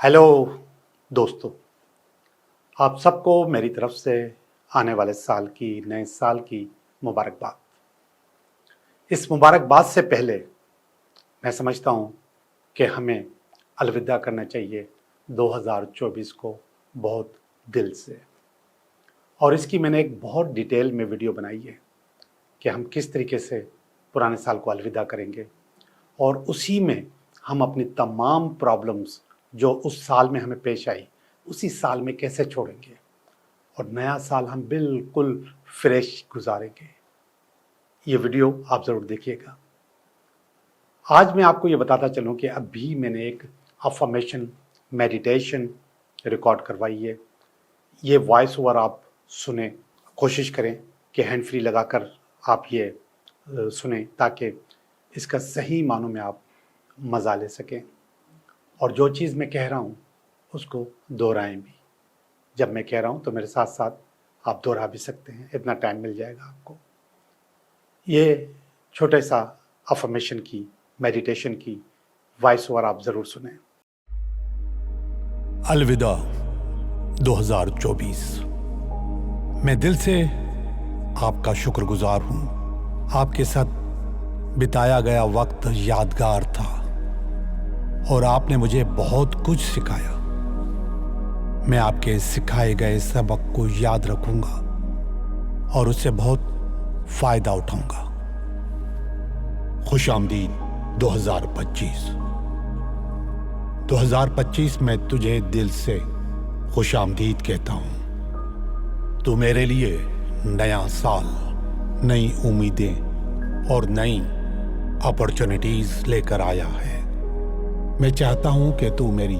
Hello दोस्तों, आप सबको मेरी तरफ से आने वाले साल की नए साल की मुबारकबाद। इस मुबारकबाद से पहले मैं समझता हूँ कि हमें अलविदा करना चाहिए 2024 को बहुत दिल से। और इसकी मैंने एक बहुत डिटेल में वीडियो बनाई है कि हम किस तरीके से पुराने साल को अलविदा करेंगे और उसी में हम अपनी तमाम प्रॉब्लम्स जो उस साल में हमें पेश आई उसी साल में कैसे छोड़ेंगे और नया साल हम बिल्कुल फ्रेश गुजारेंगे। ये वीडियो आप ज़रूर देखिएगा। आज मैं आपको ये बताता चलूँ कि अभी मैंने एक अफर्मेशन मेडिटेशन रिकॉर्ड करवाई है। ये वॉइस ओवर आप सुने, कोशिश करें कि हैंड फ्री लगाकर आप ये सुने ताकि इसका सही मानों में आप मज़ा ले सकें और जो चीज़ मैं कह रहा हूँ उसको दोहराएं भी। जब मैं कह रहा हूँ तो मेरे साथ साथ आप दोहरा भी सकते हैं, इतना टाइम मिल जाएगा आपको। ये छोटे सा अफर्मेशन की मेडिटेशन की वॉइस ओवर आप ज़रूर सुने। अलविदा 2024। मैं दिल से आपका शुक्रगुजार हूँ। आपके साथ बिताया गया वक्त यादगार था और आपने मुझे बहुत कुछ सिखाया। मैं आपके सिखाए गए सबक को याद रखूंगा और उससे बहुत फायदा उठाऊंगा। खुशामदीद 2025। 2025 में तुझे दिल से खुशामदीद कहता हूं। तू मेरे लिए नया साल, नई उम्मीदें और नई अपॉर्चुनिटीज लेकर आया है। मैं चाहता हूं कि तू मेरी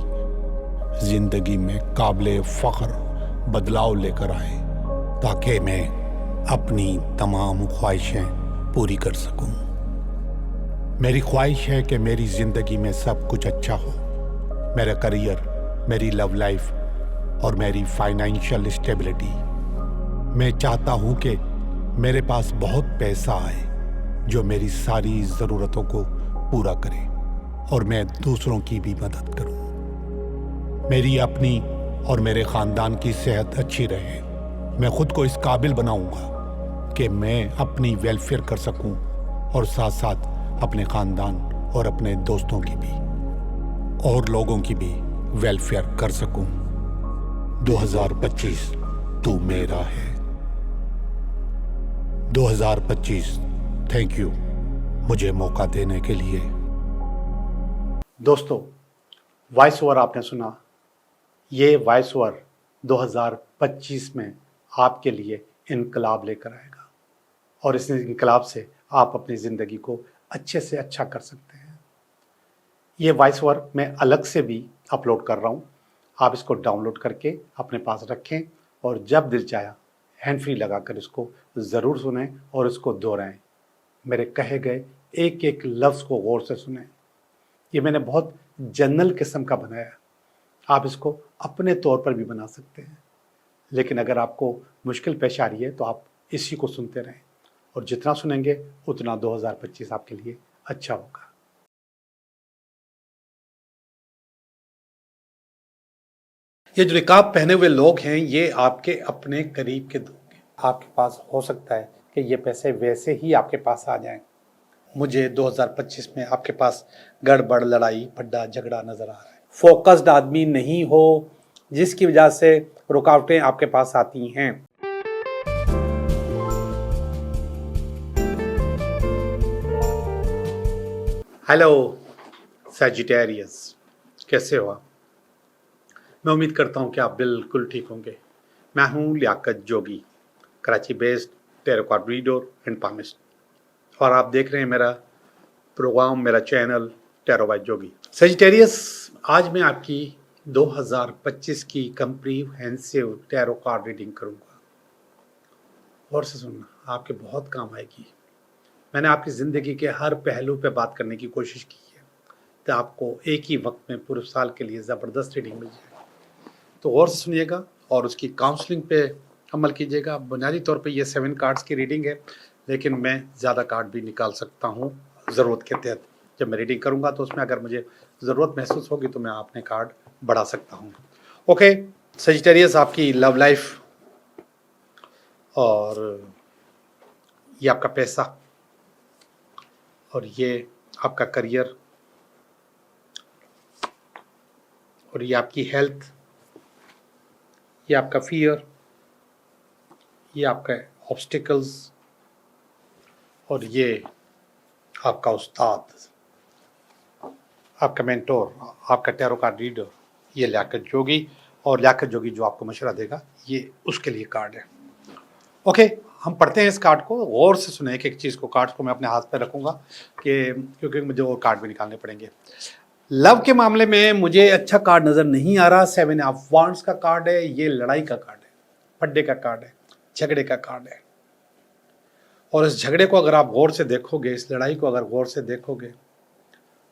जिंदगी में काबिले फख्र बदलाव लेकर आए ताकि मैं अपनी तमाम ख्वाहिशें पूरी कर सकूं। मेरी ख्वाहिश है कि मेरी जिंदगी में सब कुछ अच्छा हो। मेरा करियर, मेरी लव लाइफ और मेरी फाइनेंशियल स्टेबिलिटी। मैं चाहता हूं कि मेरे पास बहुत पैसा आए जो मेरी सारी ज़रूरतों को पूरा करे और मैं दूसरों की भी मदद करूं। मेरी अपनी और मेरे ख़ानदान की सेहत अच्छी रहे। मैं खुद को इस काबिल बनाऊंगा कि मैं अपनी वेलफेयर कर सकूं और साथ साथ अपने ख़ानदान और अपने दोस्तों की भी और लोगों की भी वेलफेयर कर सकूं। 2025 तू मेरा है। 2025 थैंक यू मुझे मौका देने के लिए। दोस्तों, वॉइस ओवर आपने सुना। ये वॉइस ओवर 2025 में आपके लिए इनकलाब लेकर आएगा और इस इनकलाब से आप अपनी ज़िंदगी को अच्छे से अच्छा कर सकते हैं। ये वॉइस ओवर मैं अलग से भी अपलोड कर रहा हूँ। आप इसको डाउनलोड करके अपने पास रखें और जब दिल चाहा हैंड फ्री लगाकर इसको ज़रूर सुनें और इसको दोहराएं। मेरे कहे गए एक एक लफ्ज़ को गौर से सुनें। ये मैंने बहुत जनरल किस्म का बनाया है। आप इसको अपने तौर पर भी बना सकते हैं, लेकिन अगर आपको मुश्किल पेश आ रही है तो आप इसी को सुनते रहें और जितना सुनेंगे उतना 2025 आपके लिए अच्छा होगा। ये जो निकाब पहने हुए लोग हैं ये आपके अपने करीब के लोग हैं। आपके पास हो सकता है कि ये पैसे वैसे ही आपके पास आ जाएं। मुझे 2025 में आपके पास गड़बड़, लड़ाई, फड्डा, झगड़ा नजर आ रहा है। फोकस्ड आदमी नहीं हो जिसकी वजह से रुकावटें आपके पास आती हैं। हेलो सैजिटेरियस, कैसे हो आप? मैं उम्मीद करता हूं कि आप बिल्कुल ठीक होंगे। मैं हूं Liaquat Jogi, Karachi based tarot card reader and palmist और आप देख रहे हैं मेरा प्रोग्राम, मेरा channel tarot by Jogi. Sagittarius, आज मैं आपकी 2025 की कम्प्रीहेंसिव टैरो कार्ड रीडिंग करूंगा और से सुनना, आपके बहुत काम आएगी। मैंने आपकी ज़िंदगी के हर पहलू पे बात करने की कोशिश की है तो आपको एक ही वक्त में पूरे साल के लिए ज़बरदस्त रीडिंग मिल जाएगी। तो गौर से सुनिएगा और उसकी काउंसलिंग पे अमल कीजिएगा। बुनियादी तौर पे ये 7 कार्ड्स की रीडिंग है, लेकिन मैं ज़्यादा कार्ड भी निकाल सकता हूँ ज़रूरत के तहत। जब मैं रीडिंग करूँगा तो उसमें अगर मुझे ज़रूरत महसूस होगी तो मैं अपने कार्ड बढ़ा सकता हूँ। ओके सजिटेरियस, आपकी लव लाइफ और ये आपका पैसा और ये आपका करियर और ये आपकी हेल्थ, ये आपका फियर, ये आपका ऑब्स्टिकल्स और ये आपका उस्ताद, आपका मेंटोर, आपका टैरो कार्ड रीडर, ये लियाकत जोगी। और लियाकत जोगी जो आपको मशवरा देगा, ये उसके लिए कार्ड है। ओके, हम पढ़ते हैं इस कार्ड को, गौर से सुने एक एक चीज़ को। कार्ड्स को मैं अपने हाथ पे रखूंगा क्योंकि मुझे वो कार्ड भी निकालने पड़ेंगे। लव के मामले में मुझे अच्छा कार्ड नज़र नहीं आ रहा। 7 ऑफ वांड्स का कार्ड है, ये लड़ाई का कार्ड है, फड्डे का कार्ड है, झगड़े का कार्ड है। और इस झगड़े को अगर आप गौर से देखोगे, इस लड़ाई को अगर गौर से देखोगे,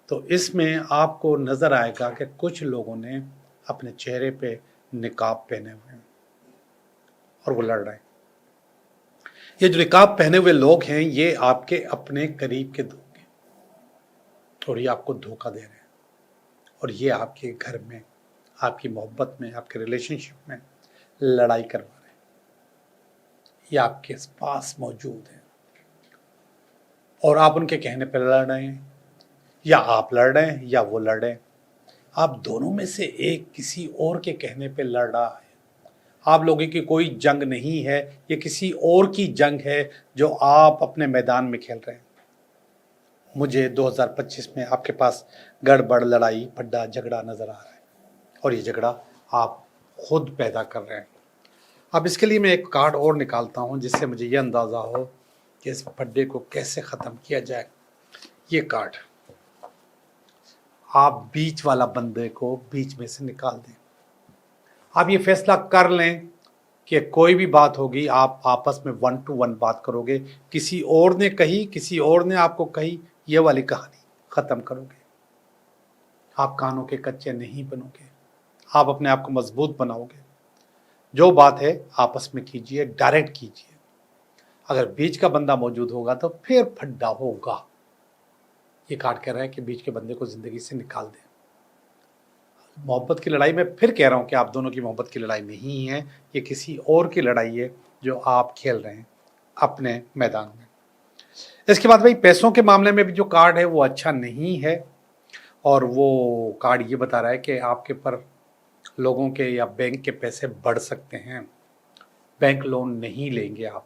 तो इसमें आपको नज़र आएगा कि कुछ लोगों ने अपने चेहरे पे निकाब पहने हुए हैं और वो लड़ रहे हैं। ये जो निकाब पहने हुए लोग हैं, ये आपके अपने करीब के लोग हैं और ये आपको धोखा दे रहे हैं और ये आपके घर में, आपकी मोहब्बत में, आपके रिलेशनशिप में लड़ाई करवा रहे हैं। ये आपके पास मौजूद है और आप उनके कहने पर लड़ रहे हैं, या आप लड़ रहे हैं या वो लड़ रहे हैं। आप दोनों में से एक किसी और के कहने पे लड़ रहा है। आप लोगों की कोई जंग नहीं है, ये किसी और की जंग है जो आप अपने मैदान में खेल रहे हैं। मुझे 2025 में आपके पास गड़बड़, लड़ाई, फड्डा, झगड़ा नज़र आ रहा है और ये झगड़ा आप खुद पैदा कर रहे हैं। अब इसके लिए मैं एक कार्ड और निकालता हूँ जिससे मुझे ये अंदाज़ा हो कि इस फड्डे को कैसे ख़त्म किया जाए। ये कार्ड, आप बीच वाला बंदे को बीच में से निकाल दें। आप ये फैसला कर लें कि कोई भी बात होगी, आप आपस में 1 to 1 बात करोगे। किसी और ने कही, किसी और ने आपको कही, ये वाली कहानी ख़त्म करोगे। आप कानों के कच्चे नहीं बनोगे, आप अपने आप को मजबूत बनाओगे। जो बात है आपस में कीजिए, डायरेक्ट कीजिए। अगर बीच का बंदा मौजूद होगा तो फिर फड्डा होगा। ये कार्ड कह रहा है कि बीच के बंदे को ज़िंदगी से निकाल दें। मोहब्बत की लड़ाई में फिर कह रहा हूँ कि आप दोनों की मोहब्बत की लड़ाई नहीं है, ये किसी और की लड़ाई है जो आप खेल रहे हैं अपने मैदान में। इसके बाद भाई पैसों के मामले में भी जो कार्ड है वो अच्छा नहीं है और वो कार्ड ये बता रहा है कि आपके पर लोगों के या बैंक के पैसे बढ़ सकते हैं। बैंक लोन नहीं लेंगे आप,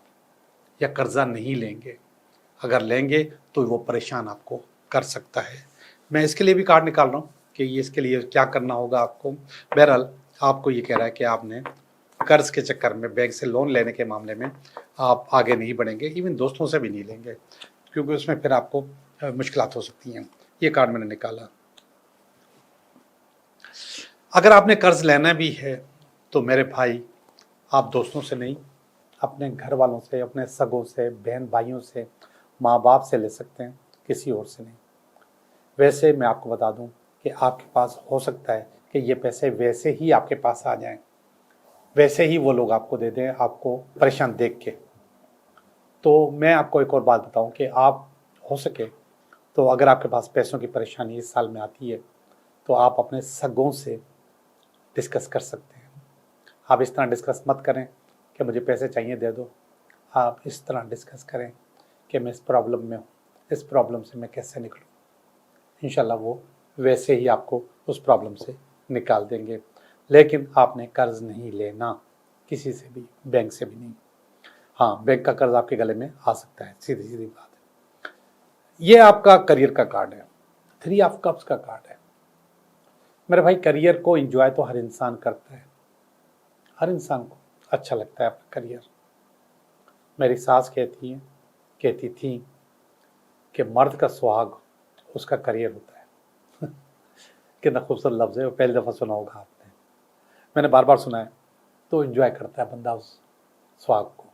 या कर्जा नहीं लेंगे। अगर लेंगे तो वो परेशान आपको कर सकता है। मैं इसके लिए भी कार्ड निकाल रहा हूँ कि ये इसके लिए क्या करना होगा आपको। बहरहाल आपको ये कह रहा है कि आपने कर्ज के चक्कर में, बैंक से लोन लेने के मामले में आप आगे नहीं बढ़ेंगे, इवन दोस्तों से भी नहीं लेंगे, क्योंकि उसमें फिर आपको मुश्किलात हो सकती हैं। ये कार्ड मैंने निकाला। अगर आपने कर्ज लेना भी है तो मेरे भाई, आप दोस्तों से नहीं, अपने घर वालों से, अपने सगों से, बहन भाइयों से, माँ बाप से ले सकते हैं, किसी और से नहीं। वैसे मैं आपको बता दूं कि आपके पास हो सकता है कि ये पैसे वैसे ही आपके पास आ जाएं, वैसे ही वो लोग आपको दे दें, आपको परेशान देख के। तो मैं आपको एक और बात बताऊं कि आप हो सके तो अगर आपके पास पैसों की परेशानी इस साल में आती है तो आप अपने सगों से डिस्कस कर सकते हैं। आप इस तरह डिस्कस मत करें कि मुझे पैसे चाहिए दे दो। आप इस तरह डिस्कस करें कि मैं इस प्रॉब्लम में हूँ, इस प्रॉब्लम से मैं कैसे निकलूँ। इंशाल्लाह वो वैसे ही आपको उस प्रॉब्लम से निकाल देंगे। लेकिन आपने कर्ज नहीं लेना किसी से भी, बैंक से भी नहीं। हाँ, बैंक का कर्ज आपके गले में आ सकता है, सीधी सीधी बात है। ये आपका करियर का कार्ड है, 3 ऑफ कप्स का कार्ड है। मेरे भाई, करियर को एंजॉय तो हर इंसान करता है, हर इंसान को अच्छा लगता है अपना करियर। मेरी सास कहती थी कि मर्द का सुहाग उसका करियर होता है। कितना खूबसूरत लफ्ज़ है, वो पहली दफ़ा सुना होगा आपने, मैंने बार बार सुना है। तो एंजॉय करता है बंदा उस सुहाग को,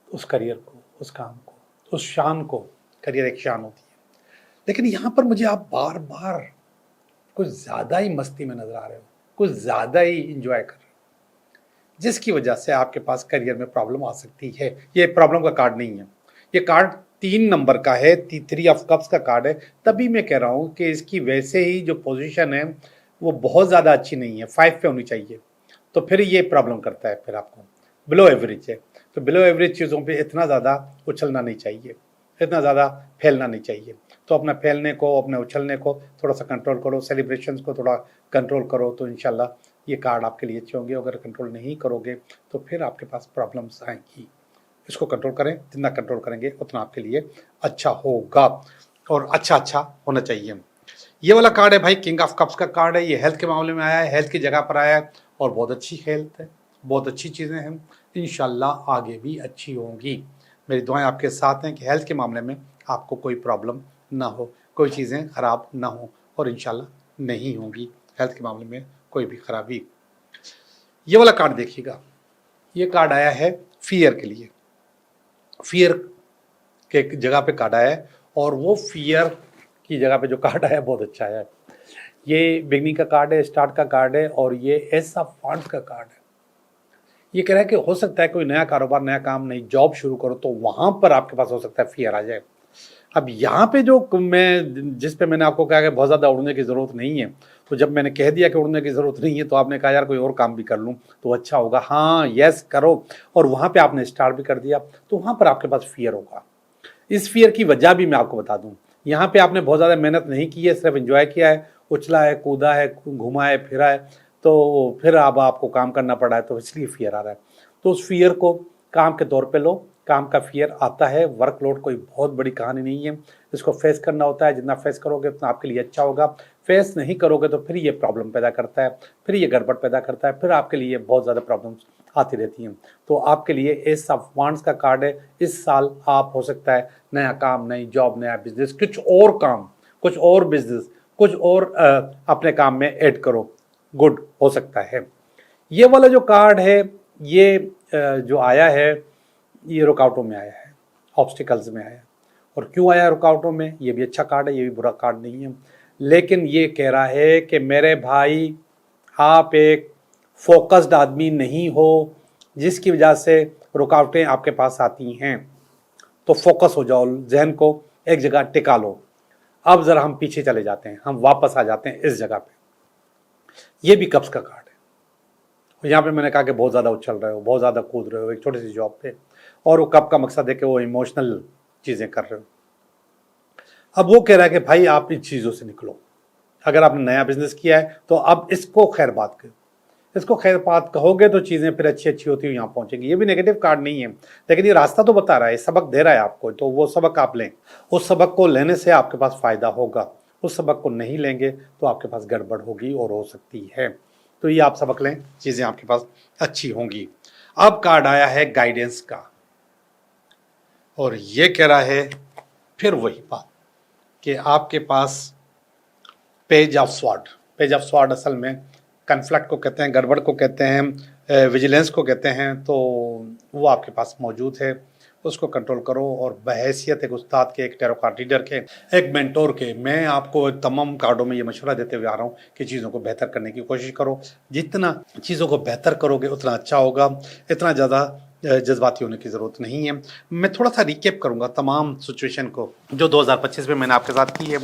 उस करियर को, उस काम को, उस शान को। करियर एक शान होती है। लेकिन यहाँ पर मुझे आप बार बार कुछ ज़्यादा ही मस्ती में नज़र आ रहे हो, कुछ ज़्यादा ही इंजॉय कर रहे हो, जिसकी वजह से आपके पास करियर में प्रॉब्लम आ सकती है। ये प्रॉब्लम का कार्ड नहीं है, ये कार्ड 3 नंबर का है, 3 ऑफ कप्स का कार्ड है। तभी मैं कह रहा हूँ कि इसकी वैसे ही जो पोजीशन है वो बहुत ज़्यादा अच्छी नहीं है, 5 पे होनी चाहिए, तो फिर ये प्रॉब्लम करता है। फिर आपको बिलो एवरेज है, तो बिलो एवरेज चीज़ों पे इतना ज़्यादा उछलना नहीं चाहिए, इतना ज़्यादा फैलना नहीं चाहिए। तो अपना फैलने को, अपने उछलने को थोड़ा सा कंट्रोल करो, सेलिब्रेशंस को थोड़ा कंट्रोल करो, तो इंशाल्लाह ये कार्ड आपके लिए अच्छे होंगे। अगर कंट्रोल नहीं करोगे तो फिर आपके पास प्रॉब्लम्स आएंगी। इसको कंट्रोल करें, जितना कंट्रोल करेंगे उतना आपके लिए अच्छा होगा, और अच्छा अच्छा होना चाहिए। ये वाला कार्ड है भाई, किंग ऑफ कप्स का कार्ड है। ये हेल्थ के मामले में आया है, हेल्थ की जगह पर आया है, और बहुत अच्छी हेल्थ है, बहुत अच्छी चीज़ें हैं, इंशाल्लाह आगे भी अच्छी होंगी। मेरी दुआएं आपके साथ हैं कि हेल्थ के मामले में आपको कोई प्रॉब्लम ना हो, कोई चीज़ें ख़राब ना हो, और इंशाल्लाह नहीं होंगी हेल्थ के मामले में कोई भी खराबी। ये वाला कार्ड देखिएगा, ये कार्ड आया है फियर के लिए, फियर के जगह पे कार्ड आया है, और वो फियर की जगह पे जो कार्ड आया है बहुत अच्छा है। ये बिगनिंग का कार्ड है, स्टार्ट का कार्ड है, और ये एस ऑफ वांड्स का कार्ड है। ये कह रहा है कि हो सकता है कोई नया कारोबार, नया काम, नई जॉब शुरू करो, तो वहां पर आपके पास हो सकता है फियर आ जाए। अब यहाँ पे जो मैं जिस पे मैंने आपको कहा कि बहुत ज़्यादा उड़ने की ज़रूरत नहीं है, तो जब मैंने कह दिया कि उड़ने की ज़रूरत नहीं है, तो आपने कहा यार कोई और काम भी कर लूँ तो अच्छा होगा। हाँ, यस करो, और वहाँ पे आपने स्टार्ट भी कर दिया, तो वहाँ पर आपके पास फियर होगा। इस फियर की वजह भी मैं आपको बता दूं, यहाँ पे आपने बहुत ज़्यादा मेहनत नहीं की है, सिर्फ एंजॉय किया है, उछला है, कूदा है, घुमा है, फिरा है, तो फिर अब आपको काम करना पड़ा है, तो इसलिए फियर आ रहा है। तो उस फियर को काम के तौर पे लो। काम का फियर आता है, वर्कलोड कोई बहुत बड़ी कहानी नहीं है, इसको फेस करना होता है। जितना फेस करोगे उतना आपके लिए अच्छा होगा। फेस नहीं करोगे तो फिर ये प्रॉब्लम पैदा करता है, फिर ये गड़बड़ पैदा करता है, फिर आपके लिए बहुत ज़्यादा प्रॉब्लम्स आती रहती हैं। तो आपके लिए एस ऑफ वांड्स का कार्ड है। इस साल आप हो सकता है नया काम, नई जॉब, नया बिजनेस, कुछ और काम, कुछ और बिजनेस, कुछ और अपने काम में ऐड करो, गुड हो सकता है। ये वाला जो कार्ड है, ये जो आया है, ये रुकावटों में आया है, ऑब्स्टिकल्स में आया है। और क्यों आया रुकावटों में? ये भी अच्छा कार्ड है, ये भी बुरा कार्ड नहीं है, लेकिन ये कह रहा है कि मेरे भाई आप एक फोकस्ड आदमी नहीं हो, जिसकी वजह से रुकावटें आपके पास आती हैं। तो फोकस हो जाओ, जहन को एक जगह टिका लो। अब ज़रा हम पीछे चले जाते हैं, हम वापस आ जाते हैं इस जगह पे। ये भी कप्स का कार्ड है। यहाँ पे मैंने कहा कि बहुत ज़्यादा उछल रहे हो, बहुत ज़्यादा कूद रहे हो एक छोटी सी जॉब पे, और वो कप का मकसद है कि वो इमोशनल चीज़ें कर रहे हो। अब वो कह रहा है कि भाई आप इन चीज़ों से निकलो। अगर आपने नया बिजनेस किया है तो अब इसको खैर बात करो, इसको खैर बात कहोगे तो चीज़ें फिर अच्छी अच्छी होती हुई यहाँ पहुँचेंगी। ये भी नेगेटिव कार्ड नहीं है, लेकिन ये रास्ता तो बता रहा है, सबक दे रहा है आपको, तो वो सबक आप लें। उस सबक को लेने से आपके पास फ़ायदा होगा, उस सबक को नहीं लेंगे तो आपके पास गड़बड़ होगी और हो सकती है। तो ये आप सबक लें, चीज़ें आपके पास अच्छी होंगी। अब कार्ड आया है गाइडेंस का, और ये कह रहा है फिर वही बात कि आपके पास page of sword, page of sword असल में कन्फ्लिक्ट को कहते हैं, गड़बड़ को कहते हैं, विजिलेंस को कहते हैं। तो वो आपके पास मौजूद है, उसको कंट्रोल करो। और बहैसियत एक उस्ताद के, एक टैरो कार्ड रीडर के, एक मेंटोर के, मैं आपको तमाम कार्डों में ये मशवरा देते हुए आ रहा हूँ कि चीज़ों को बेहतर करने की कोशिश करो। जितना चीज़ों को बेहतर करोगे उतना अच्छा होगा, इतना ज़्यादा जज्बाती होने की ज़रूरत नहीं है। मैं थोड़ा सा रिकेप करूंगा तमाम सिचुएशन को जो 2025 में मैंने आपके साथ की है।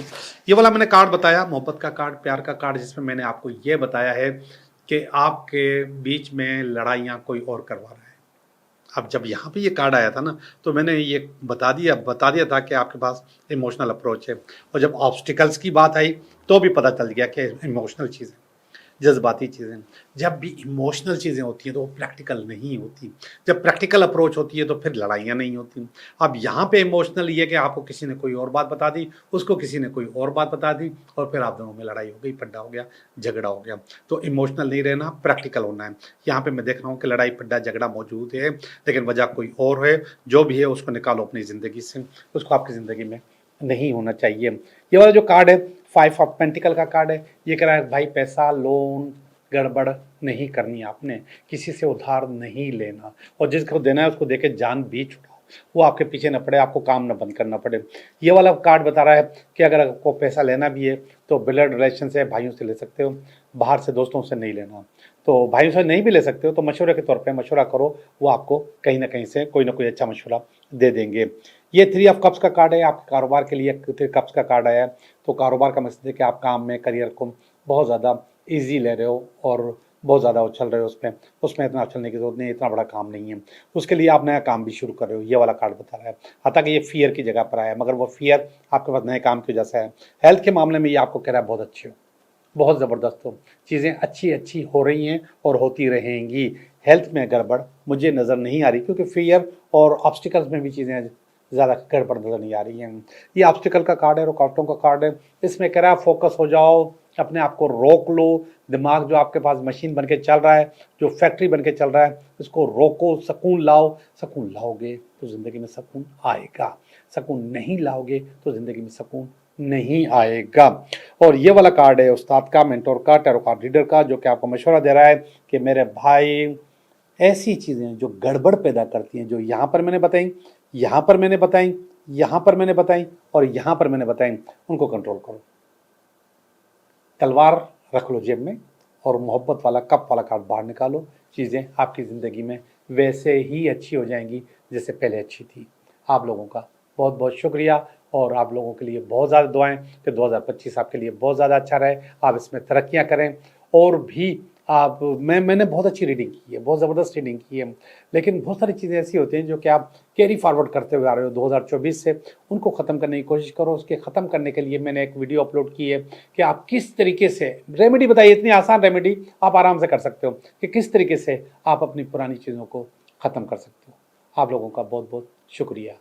ये वाला मैंने कार्ड बताया, मोहब्बत का कार्ड, प्यार का कार्ड, जिसमें मैंने आपको ये बताया है कि आपके बीच में लड़ाइयाँ कोई और करवा रहा है। अब जब यहाँ पे ये कार्ड आया था ना, तो मैंने ये बता दिया था कि आपके पास इमोशनल अप्रोच है। और जब ऑब्स्टिकल्स की बात आई तो भी पता चल गया कि इमोशनल चीज़ें, जज्बाती चीज़ें, जब भी इमोशनल चीज़ें होती हैं तो वो प्रैक्टिकल नहीं होती। जब प्रैक्टिकल अप्रोच होती है तो फिर लड़ाइयाँ नहीं होती। अब यहाँ पे इमोशनल ये कि आपको किसी ने कोई और बात बता दी, उसको किसी ने कोई और बात बता दी, और फिर आप दोनों में लड़ाई हो गई, पड्डा हो गया, झगड़ा हो गया। तो इमोशनल नहीं रहना, प्रैक्टिकल होना है। यहाँ पे मैं देख रहा हूँ कि लड़ाई, पड्डा, झगड़ा मौजूद है, लेकिन वजह कोई और है। जो भी है उसको निकालो अपनी ज़िंदगी से, उसको आपकी ज़िंदगी में नहीं होना चाहिए। ये वाला जो कार्ड है, 5 ऑफ पेंटिकल का कार्ड है। ये कह रहा है भाई पैसा, लोन, गड़बड़ नहीं करनी आपने, किसी से उधार नहीं लेना, और जिसको देना है उसको देके जान भी छुड़ाओ, वो आपके पीछे न पड़े, आपको काम न बंद करना पड़े। ये वाला कार्ड बता रहा है कि अगर आपको पैसा लेना भी है तो ब्लड रिलेशन से, भाइयों से ले सकते हो, बाहर से दोस्तों से नहीं लेना। तो भाइयों से नहीं भी ले सकते हो तो मशवरे के तौर पे मशवरा करो, वो आपको कहीं ना कहीं से कोई ना कोई अच्छा मशवरा दे देंगे। ये 3 ऑफ कप्स का कार्ड है, आपके कारोबार के लिए 3 कप्स का कार्ड आया है। तो कारोबार का मकसद है कि आप काम में, करियर को बहुत ज़्यादा इजी ले रहे हो और बहुत ज़्यादा उछल रहे हो उसमें इतना उछलने की जरूरत नहीं है, इतना बड़ा काम नहीं है। उसके लिए आप नया काम भी शुरू कर रहे हो, ये वाला कार्ड बता रहा है। हालांकि ये फियर की जगह पर आया है, मगर वो फियर आपके पास नए काम की वजह से है। हेल्थ के मामले में ये आपको कह रहा है बहुत अच्छे हो, बहुत ज़बरदस्त हो, चीज़ें अच्छी अच्छी हो रही हैं और होती रहेंगी। हेल्थ में गड़बड़ मुझे नज़र नहीं आ रही, क्योंकि फियर और ऑब्स्टिकल्स में भी चीज़ें ज़्यादा गड़बड़ नज़र नहीं आ रही हैं। ये ऑब्स्टिकल का कार्ड है, रुकावटों का कार्ड है। इसमें कह रहा है फोकस हो जाओ, अपने आप को रोक लो। दिमाग जो आपके पास मशीन बन के चल रहा है, जो फैक्ट्री बन के चल रहा है, इसको रोको, सुकून लाओ। सुकून लाओगे तो ज़िंदगी में सुकून आएगा, सुकून नहीं लाओगे तो ज़िंदगी में सुकून नहीं आएगा। और ये वाला कार्ड है उस्ताद का, मेंटोर का, टैरो कार्ड रीडर का, जो कि आपको मशवरा दे रहा है कि मेरे भाई ऐसी चीज़ें जो गड़बड़ पैदा करती हैं, जो यहाँ पर मैंने बताई, यहाँ पर मैंने बताई, यहाँ पर मैंने बताई और यहाँ पर मैंने बताई, उनको कंट्रोल करो। तलवार रख लो जेब में और मोहब्बत वाला कप वाला कार्ड बाहर निकालो। चीज़ें आपकी ज़िंदगी में वैसे ही अच्छी हो जाएंगी जैसे पहले अच्छी थी। आप लोगों का बहुत बहुत शुक्रिया और आप लोगों के लिए बहुत ज़्यादा दुआएं कि 2025 आपके लिए बहुत ज़्यादा अच्छा रहे, आप इसमें तरक्कियां करें। और भी आप मैंने बहुत अच्छी रीडिंग की है, बहुत ज़बरदस्त रीडिंग की है, लेकिन बहुत सारी चीज़ें ऐसी होती हैं जो कि आप कैरी फॉरवर्ड करते हुए आ रहे हो 2024 से, उनको ख़त्म करने की कोशिश करो। उसके ख़त्म करने के लिए मैंने एक वीडियो अपलोड की है कि आप किस तरीके से रेमेडी बताइए, इतनी आसान रेमेडी आप आराम से कर सकते हो कि किस तरीके से आप अपनी पुरानी चीज़ों को ख़त्म कर सकते हो। आप लोगों का बहुत बहुत शुक्रिया।